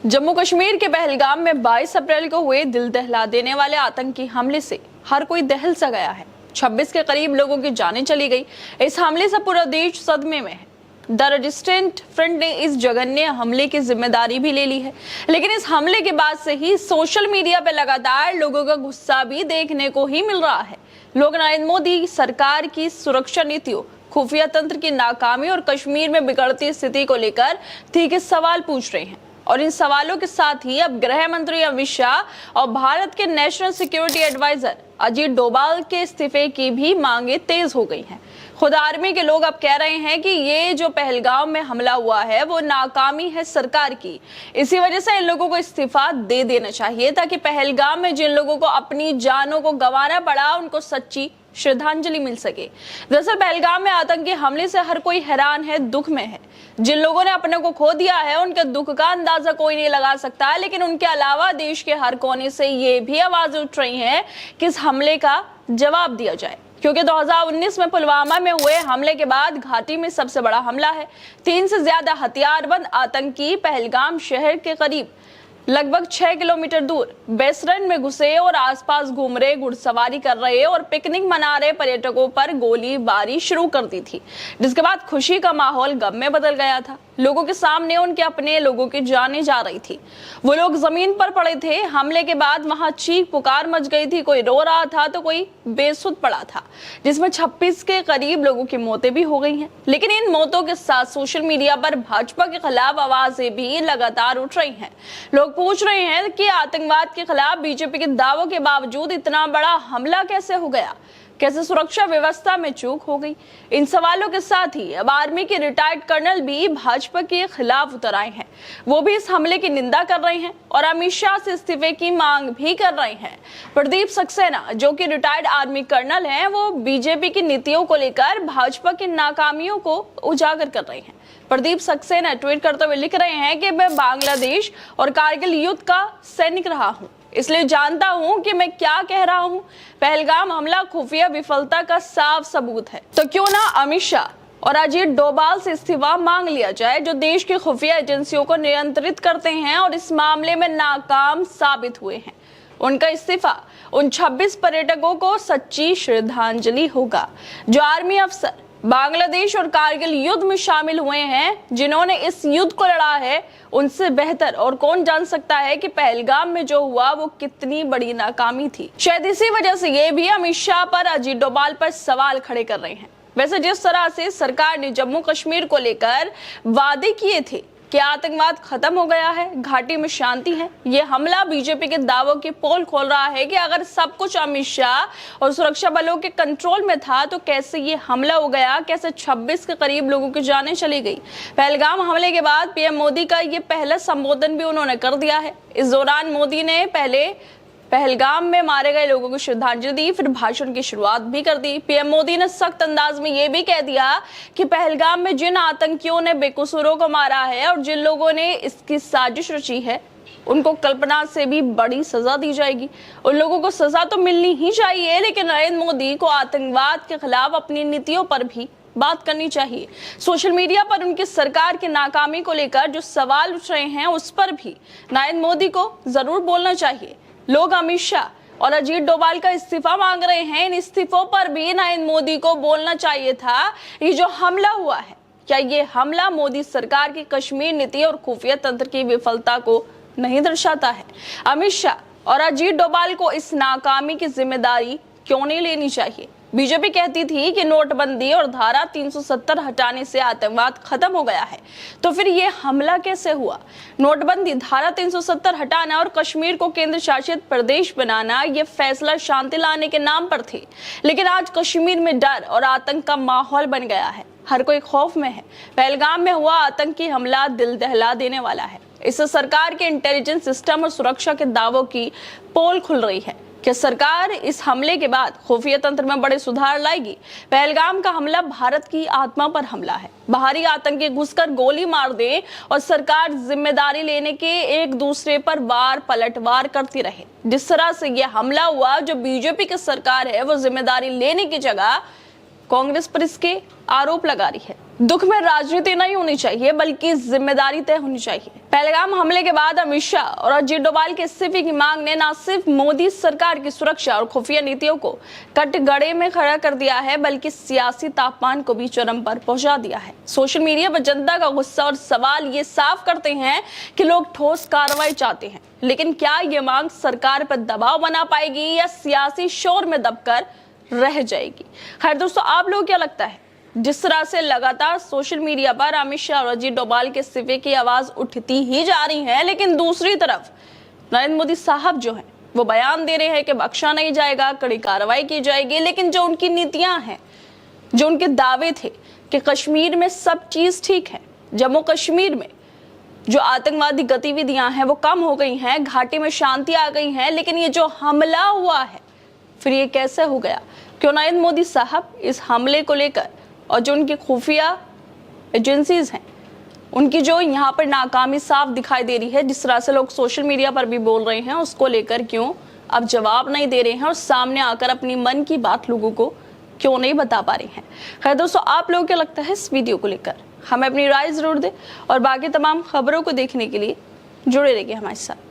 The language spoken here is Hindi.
जम्मू कश्मीर के पहलगाम में 22 अप्रैल को हुए दिल दहला देने वाले आतंकी हमले से हर कोई दहल सा गया है। 26 के करीब लोगों की जानें चली गई। इस हमले से पूरा देश सदमे में है। द रेजिस्टेंट फ्रंट ने इस जघन्य हमले की जिम्मेदारी भी ले ली है, लेकिन इस हमले के बाद से ही सोशल मीडिया पर लगातार लोगों का गुस्सा भी देखने को ही मिल रहा है। लोग नरेंद्र मोदी सरकार की सुरक्षा नीतियों, खुफिया तंत्र की नाकामी और कश्मीर में बिगड़ती स्थिति को लेकर तीखे सवाल पूछ रहे हैं। और इन सवालों के साथ ही अब गृह मंत्री अमित शाह और भारत के national security adviser Ajit Doval के इस्तीफे की भी मांगे तेज हो गई हैं। खुद आर्मी के लोग अब कह रहे हैं कि ये जो पहलगाम में हमला हुआ है वो नाकामी है सरकार की। इसी वजह से इन लोगों को इस्तीफा दे देना चाहिए ताकि पहलगाम में जिन लोगों को अपनी जानों को गंवाना पड़ा उनको सच्ची श्रद्धांजलि मिल सके। दरअसल पहलगाम में आतंकी हमले से हर कोई हैरान है, दुख में है। जिन लोगों ने अपने को खो दिया है उनके दुख का अंदाजा कोई नहीं लगा सकता, लेकिन उनके अलावा देश के हर कोने से ये भी आवाज उठ रही है कि इस हमले का जवाब दिया जाए, क्योंकि 2019 में पुलवामा में हुए हमले के बाद घाटी में सबसे बड़ा हमला है। 3 से ज्यादा हथियारबंद आतंकी पहलगाम शहर के करीब लगभग 6 किलोमीटर दूर बेसरन में घुसे और आसपास घूम रहे, घुड़सवारी कर रहे और पिकनिक मना रहे पर्यटकों पर गोलीबारी शुरू कर दी थी, जिसके बाद खुशी का माहौल गम में बदल गया था। लोगों के सामने उनके अपने लोगों की जानें जा रही थी। वो लोग जमीन पर पड़े थे। हमले के बाद वहां चीख पुकार मच गई थी। कोई रो रहा था तो कोई बेसुध पड़ा था, जिसमें 26 के करीब लोगों की मौतें भी हो गई हैं। लेकिन इन मौतों के साथ सोशल मीडिया पर भाजपा के खिलाफ आवाजें भी लगातार उठ रही हैं। लोग पूछ रहे हैं कि आतंकवाद के खिलाफ बीजेपी के दावों के बावजूद इतना बड़ा हमला कैसे हो गया, कैसे सुरक्षा व्यवस्था में चूक हो गई। इन सवालों के साथ ही अब आर्मी के रिटायर्ड कर्नल भी भाजपा के खिलाफ उतर आए हैं। वो भी इस हमले की निंदा कर रहे हैं और अमित शाह से इस्तीफे की मांग भी कर रहे हैं। प्रदीप सक्सेना, जो कि रिटायर्ड आर्मी कर्नल हैं, वो बीजेपी की नीतियों को लेकर भाजपा की नाकामियों को उजागर कर रहे हैं। प्रदीप सक्सेना ट्वीट करते हुए लिख रहे हैं कि मैं बांग्लादेश और कारगिल युद्ध का सैनिक रहा हूं, इसलिए जानता हूं कि मैं क्या कह रहा हूं। पहलगाम हमला खुफिया विफलता का साफ सबूत है। तो क्यों ना अमित शाह और अजीत डोभाल से इस्तीफा मांग लिया जाए, जो देश की खुफिया एजेंसियों को नियंत्रित करते हैं और इस मामले में नाकाम साबित हुए हैं। उनका इस्तीफा उन 26 पर्यटकों को सच्ची श्रद्धांजलि होगा जो आर्मी अफसर बांग्लादेश और कारगिल युद्ध में शामिल हुए हैं, जिन्होंने इस युद्ध को लड़ा है। उनसे बेहतर और कौन जान सकता है कि पहलगाम में जो हुआ वो कितनी बड़ी नाकामी थी। शायद इसी वजह से ये भी अमित शाह पर, अजीत डोभाल पर सवाल खड़े कर रहे हैं। वैसे जिस तरह से सरकार ने जम्मू कश्मीर को लेकर वादे किए थे कि आतंकवाद खत्म हो गया है, घाटी में शांति है, ये हमला बीजेपी के दावों की पोल खोल रहा है कि अगर सब कुछ अमित शाह और सुरक्षा बलों के कंट्रोल में था तो कैसे ये हमला हो गया, कैसे 26 के करीब लोगों की जानें चली गई। पहलगाम हमले के बाद पीएम मोदी का ये पहला संबोधन भी उन्होंने कर दिया है। इस दौरान मोदी ने पहले पहलगाम में मारे गए लोगों को श्रद्धांजलि दी, फिर भाषण की शुरुआत भी कर दी। पीएम मोदी ने सख्त अंदाज में यह भी कह दिया कि पहलगाम में जिन आतंकियों ने बेकसूरों को मारा है और जिन लोगों ने इसकी साजिश रची है, उनको कल्पना से भी बड़ी सजा दी जाएगी। उन लोगों को सजा तो मिलनी ही चाहिए, लेकिन नरेंद्र मोदी को आतंकवाद के खिलाफ अपनी नीतियों पर भी बात करनी चाहिए। सोशल मीडिया पर उनकी सरकार की नाकामी को लेकर जो सवाल उठ रहे हैं उस पर भी नरेंद्र मोदी को जरूर बोलना चाहिए। लोग अमित शाह और अजीत डोभाल का इस्तीफा मांग रहे हैं। इन इस्तीफों पर भी नरेंद्र मोदी को बोलना चाहिए था। ये जो हमला हुआ है, क्या ये हमला मोदी सरकार की कश्मीर नीति और खुफिया तंत्र की विफलता को नहीं दर्शाता है? अमित शाह और अजीत डोभाल को इस नाकामी की जिम्मेदारी क्यों नहीं लेनी चाहिए? बीजेपी कहती थी कि नोटबंदी और धारा 370 हटाने से आतंकवाद खत्म हो गया है, तो फिर ये हमला कैसे हुआ? नोटबंदी, धारा 370 हटाना और कश्मीर को केंद्र शासित प्रदेश बनाना, ये फैसला शांति लाने के नाम पर थे, लेकिन आज कश्मीर में डर और आतंक का माहौल बन गया है। हर कोई खौफ में है। पहलगाम में हुआ आतंकी हमला दिल दहला देने वाला है। इससे सरकार के इंटेलिजेंस सिस्टम और सुरक्षा के दावों की पोल खुल रही है कि सरकार इस हमले के बाद खुफिया तंत्र में बड़े सुधार लाएगी। पहलगाम का हमला भारत की आत्मा पर हमला है। बाहरी आतंकी घुसकर गोली मार दे और सरकार जिम्मेदारी लेने के एक दूसरे पर वार पलटवार करती रहे। जिस तरह से यह हमला हुआ, जो बीजेपी की सरकार है वो जिम्मेदारी लेने की जगह कांग्रेस पर इसके आरोप लगा रही है। दुख में राजनीति नहीं होनी चाहिए बल्कि जिम्मेदारी तय होनी चाहिए। पहलगाम हमले के बाद अमित शाह और अजीत डोभाल के इस्तीफे की मांग ने न सिर्फ मोदी सरकार की सुरक्षा और खुफिया नीतियों को कटघरे में खड़ा कर दिया है बल्कि सियासी तापमान को भी चरम पर पहुंचा दिया है। सोशल मीडिया पर जनता का गुस्सा और सवाल ये साफ करते हैं कि लोग ठोस कार्रवाई चाहते हैं, लेकिन क्या ये मांग सरकार पर दबाव बना पाएगी या सियासी शोर में दबकर रह जाएगी। खैर दोस्तों, आप लोगों को क्या लगता है? जिस तरह से लगातार सोशल मीडिया पर अमित शाह और अजीत डोभाल के इस्तीफे की आवाज उठती ही जा रही है, लेकिन दूसरी तरफ नरेंद्र मोदी साहब जो हैं वो बयान दे रहे हैं कि बख्शा नहीं जाएगा, कड़ी कार्रवाई की जाएगी। लेकिन जो उनकी नीतियां हैं, जो उनके दावे थे कि कश्मीर में सब चीज ठीक है, जम्मू कश्मीर में जो आतंकवादी गतिविधियां हैं वो कम हो गई हैं, घाटी में शांति आ गई है, लेकिन ये जो हमला हुआ है फिर ये कैसे हो गया? क्यों नरेंद्र मोदी साहब इस हमले को लेकर और जो उनकी खुफिया एजेंसीज हैं उनकी जो यहाँ पर नाकामी साफ दिखाई दे रही है, जिस तरह से लोग सोशल मीडिया पर भी बोल रहे हैं, उसको लेकर क्यों अब जवाब नहीं दे रहे हैं और सामने आकर अपनी मन की बात लोगों को क्यों नहीं बता पा रहे हैं? खैर दोस्तों, आप लोगों को क्या लगता है इस वीडियो को लेकर? हमें अपनी राय जरूर दें और बाकी तमाम खबरों को देखने के लिए जुड़े रहिए हमारे साथ।